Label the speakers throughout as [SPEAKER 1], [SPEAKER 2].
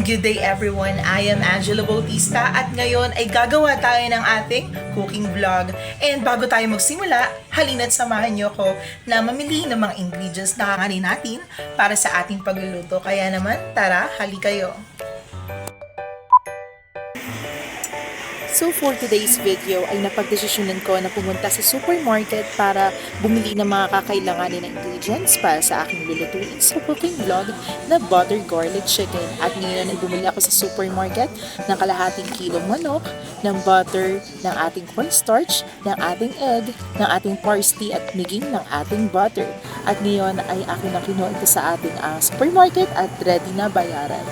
[SPEAKER 1] Good day everyone! I am Angela Bautista at ngayon ay gagawa tayo ng ating cooking vlog. And bago tayo magsimula, halina't samahan niyo ako na mamili ng mga ingredients na kakanin natin para sa ating pagluluto. Kaya naman, tara, hali kayo! So for today's video ay napagdesisyonan ko na pumunta sa supermarket para bumili ng mga kakailanganin na ingredients para sa aking lulutuin sa cooking vlog na butter garlic chicken. At ngayon ay bumili ako sa supermarket ng kalahating kilong manok, ng butter, ng ating cornstarch, ng ating egg, ng ating parsley at miging ng ating butter. At ngayon ay akin na kinuha ito sa ating supermarket at ready na bayaran.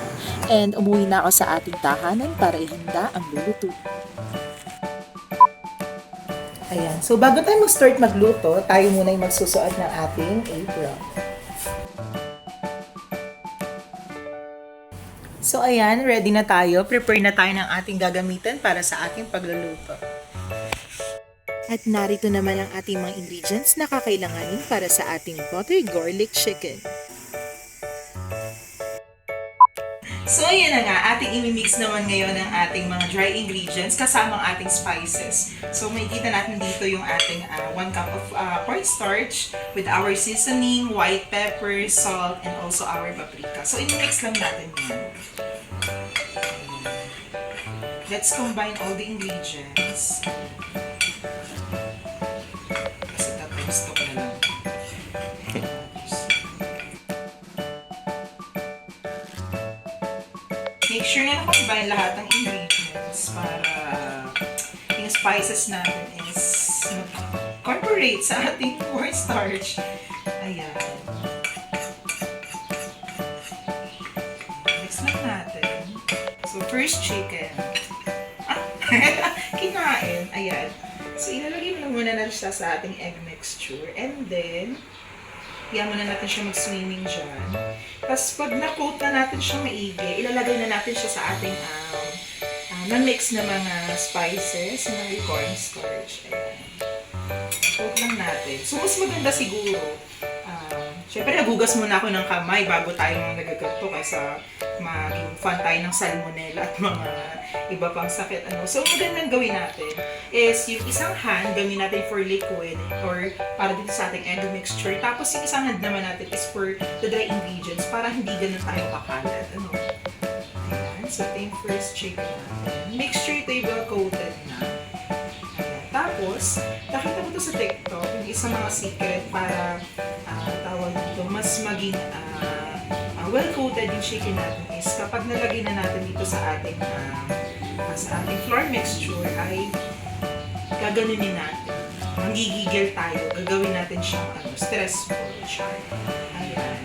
[SPEAKER 1] And umuwi na ako sa ating tahanan para ihanda ang lulutuin. Ayan. So, bago tayo mag-start magluto, tayo muna yung magsusuot ng ating apron. So, ayan. Ready na tayo. Prepare na tayo ng ating gagamitin para sa ating pagluluto. At narito naman ang ating mga ingredients na kakailanganin para sa ating butter garlic chicken. So, ayan na nga, ating imimix naman ngayon ang ating mga dry ingredients kasama ang ating spices. So, makikita natin dito yung ating 1 cup of cornstarch with our seasoning, white pepper, salt, and also our paprika. So, imimix lang natin yan. Let's combine all the ingredients. Kasi tapos stock na lang. Make sure na nakombine lahat ng ingredients para yung spices natin is incorporate sa ating cornstarch. Ayan. Mix lang natin. So, first chicken. Kinain. Ayan. So, ilalagay mo na muna natin siya sa ating egg mixture. And then, iyan muna natin siya mag-swimming dyan. Tapos, pag na-coat na natin siya maigi, ilalagay na natin siya sa ating na-mix na mga spices, na may cornstarch. Ayan. Coat lang natin. So, mas maganda siguro. Siyempre, nagugas muna ako ng kamay bago tayo mga nagagato kaysa maging fan tayo ng salmonella at mga iba pang sakit. So, magandang gawin natin is yung isang hand gawin natin for liquid or para dito sa ating egg mixture. Tapos, yung isang hand naman natin is for the dry ingredients para hindi ganun tayo kakalat. Ayan. So, ito yung first chicken natin. Make sure ito yung well-coated na. Tapos, nakita mo ito sa TikTok, yung isang mga secret para tawag dito, mas maging well-coated yung chicken natin is kapag nalagay na natin dito sa ating flour mixture ay gaganunin natin. Manggigigil tayo. Gagawin natin siyang stressful. Ayan.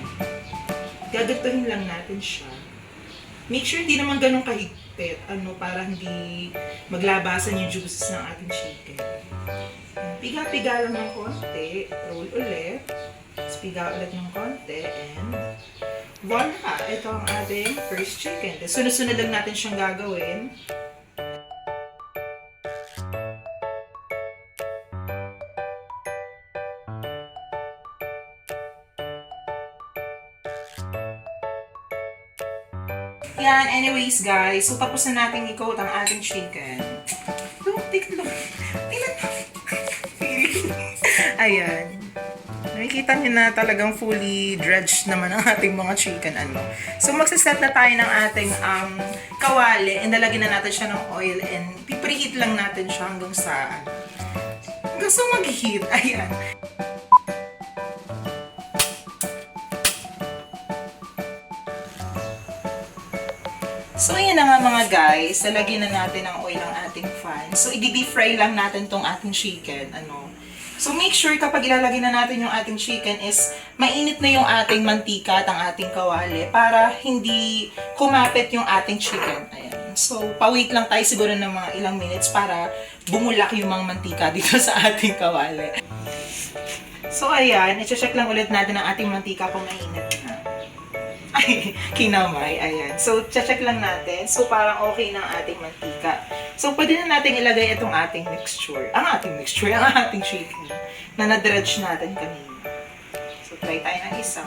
[SPEAKER 1] Gagatuhin lang natin siya. Make sure hindi naman ganun kahigpit. Para hindi maglabasan yung juices ng ating chicken. Piga-piga lang ng konti. Roll ulit. Tapos piga ulit ng konti. And voila! Ito ang ating first chicken. Sunod-sunod lang natin siyang gagawin. Yan, anyways guys, so tapos na natin i-coat ang ating chicken. Look. Ayan. Nakikita niyo na talagang fully dredged naman ang ating mga chicken. So magsaset na tayo ng ating kawali and lalagyan na natin siya ng oil and pipreheat lang natin siya hanggang sa gusto mag-heat. Ayan. So, ayan na nga mga guys. Lalagyan na natin ang oil ang ating pan. So, i-deep fry lang natin tong ating chicken. So, make sure kapag ilalagay na natin yung ating chicken is mainit na yung ating mantika at ang ating kawali para hindi kumapit yung ating chicken. Ayan. So, pa-wait lang tayo siguro ng mga ilang minutes para bumulak yung mga mantika dito sa ating kawali. So, ayan. I-check lang ulit natin ang ating mantika kung mainit na. Ay, kinamay. Ayan. So, check lang natin. So, parang okay na ang ating mantika. So, pwede na natin ilagay itong ating mixture. Ang ating chicken na na-dredge natin kanina. So, try tayo ng isa.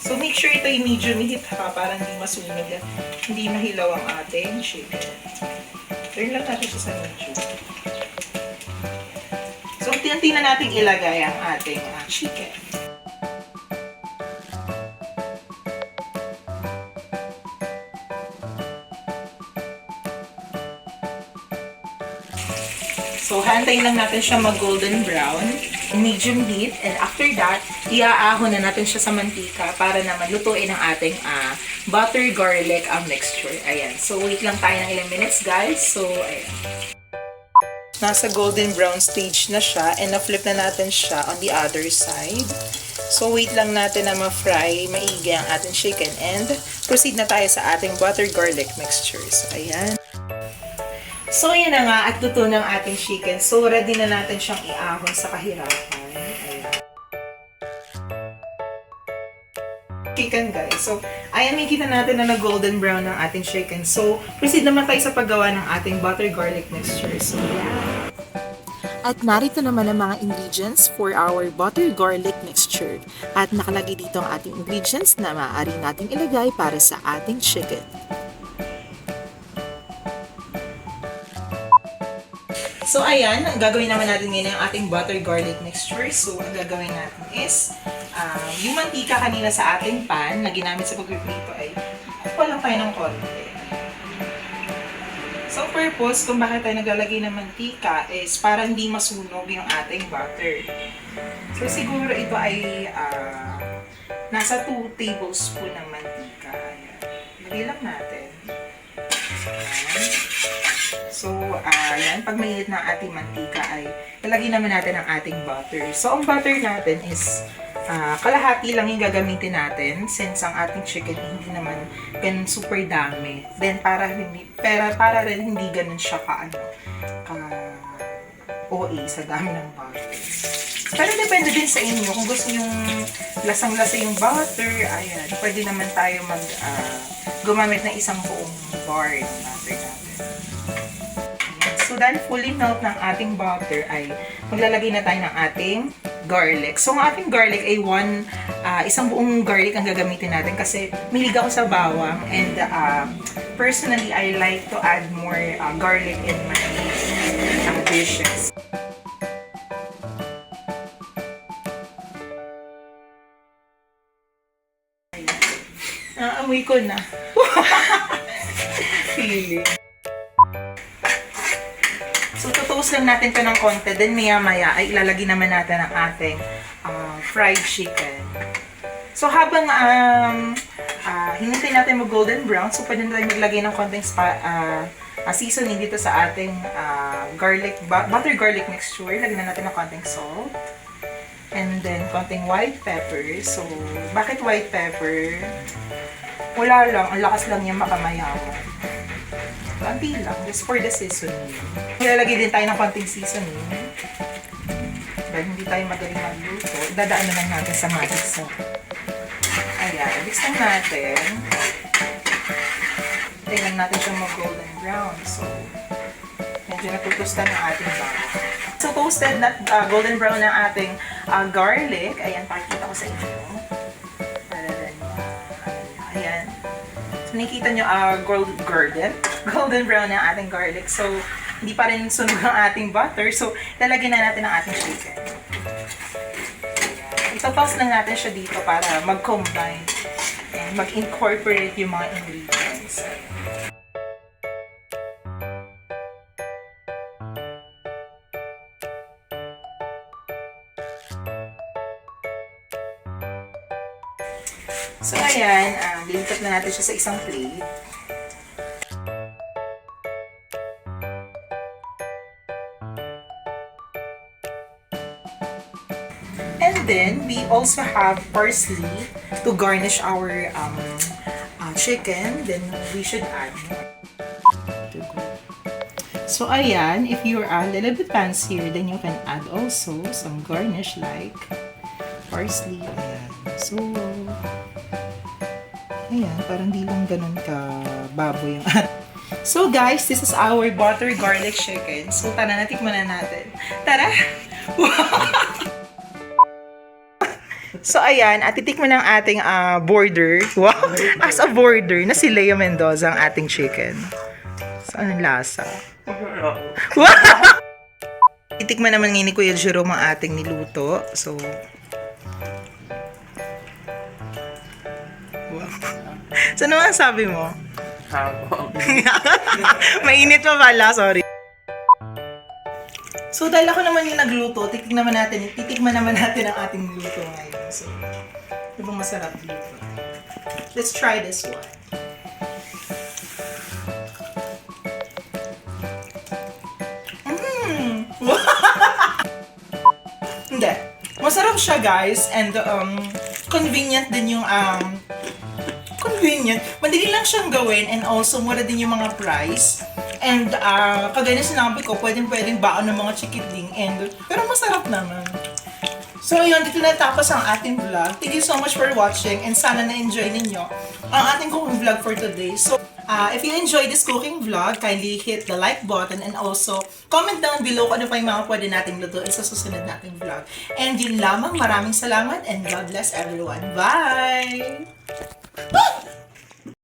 [SPEAKER 1] So, make sure ito yung medium heat ha, para hindi masunog yan. Hindi mahilaw ang ating chicken. Turn lang natin siya sa medium. So, unti-unti na natin ilagay ang ating chicken. So, hantayin lang natin siya mag-golden brown, medium heat, and after that, iaahon na natin siya sa mantika para naman lutuin ang ating butter garlic mixture. Ayan. So, wait lang tayo ng ilang minutes, guys. So, ayan. Nasa golden brown stage na siya, and na-flip na natin siya on the other side. So, wait lang natin na ma-fry, maigi ang ating chicken, and proceed na tayo sa ating butter garlic mixture. So, ayan. So, ayan na nga, at luto ng ating chicken. So, ready na natin siyang iahon sa kahirapan. Ayan. Chicken, guys. So, ayan, makikita natin na golden brown ng ating chicken. So, proceed naman tayo sa paggawa ng ating butter garlic mixture. So, yeah. At narito naman ang mga ingredients for our butter garlic mixture. At nakalagay dito ang ating ingredients na maaari nating ilagay para sa ating chicken. So, ayan, ang gagawin naman natin ngayon ang ating butter garlic mixture. So, ang gagawin natin is, yung mantika kanina sa ating pan na ginamit sa pagpiprito ay kuha lang tayo ng konti. So, purpose kung bakit tayo naglalagay ng mantika is para hindi masunog yung ating butter. So, siguro ito ay nasa 2 tablespoon ng mantika. Ayan. Lagay lang natin. Ayan. So, ayan, pag mainit na ang ating mantika ay lalagyan naman natin ang ating butter. So, ang butter natin is kalahati lang yung gagamitin natin since ang ating chicken hindi naman ganun super dami. Then, para rin hindi ganun siya OA sa dami ng butter. Pero depende din sa inyo. Kung gusto yung lasang-lasa yung butter, ayan, pwede naman tayo gumamit ng isang buong bar ng butter natin. So, dahil fully melt ng ating butter ay maglalagay na tayo ng ating garlic. So, ang ating garlic ay isang buong garlic ang gagamitin natin kasi mahilig ako sa bawang and personally, I like to add more garlic in my dishes. Amoy ko na. Feeling. So, tutuos lang natin ito ng konti. Then, maya-maya ay ilalagay naman natin ang ating fried chicken. So, habang hinintay natin mag-golden brown, so pwede na tayo maglagay ng konting seasoning dito sa ating butter garlic mixture. Lagyan na natin ng konting salt. And then, konting white pepper. So, bakit white pepper? Wala lang. Ang lakas lang niya makamayaman. Konti lang, just for the seasoning. Ilalagay din tayo ng konting seasoning. Dahil hindi tayo magaling magluto, dadaan na lang natin sa magic sauce. Ayan, mix lang natin. Tingnan natin siya mag-golden brown. So, medyo natutustan ng ating bawang. So, toasted na golden brown ng ating garlic. Ayan, pakita ko sa inyo. Ayan. So, nakikita nyo golden brown ng ating garlic. So, hindi pa rin sunog ang ating butter. So, lalagyan na natin ang ating chicken. Ito-toss lang natin siya dito para mag-combine and mag-incorporate yung mga ingredients. So, ayan, lilipat na natin siya sa isang plate. And then, we also have parsley to garnish our chicken. Then, we should add more. So, ayan, if you're a little bit fancier, then you can add also some garnish like parsley. Ayan. So, ayan, parang di lang ganun ka baboy yung So, guys, this is our butter garlic chicken. So, tara, natikman na natin. Tara! So, ayan, at titikman ng ating border. Wow! As a border na si Lea Mendoza ang ating chicken. So, anong lasa? Wow! Titikman naman ngayon ni Kuya Jerome ang ating niluto. So, wow. So, ano ang sabi mo?
[SPEAKER 2] Habang.
[SPEAKER 1] Mainit pa pala, sorry. So, dahil ako naman yung nagluto, titikman naman natin ang ating niluto ngayon. So, ano bang masarap dito? Let's try this one. Hindi. Masarap siya, guys. And, convenient din yung, convenient. Madali lang siyang gawin and also mura din yung mga price. And kagaya na sinabi ko, pwedeng baon ng mga chikidling. Pero masarap naman. So ayun, dito natapos ang ating vlog. Thank you so much for watching and sana na-enjoy ninyo ang ating cooking vlog for today. So if you enjoyed this cooking vlog, kindly hit the like button and also comment down below kung ano pa yung mga pwede nating lutuin sa susunod nating vlog. And yun lamang, maraming salamat and God bless everyone. Bye!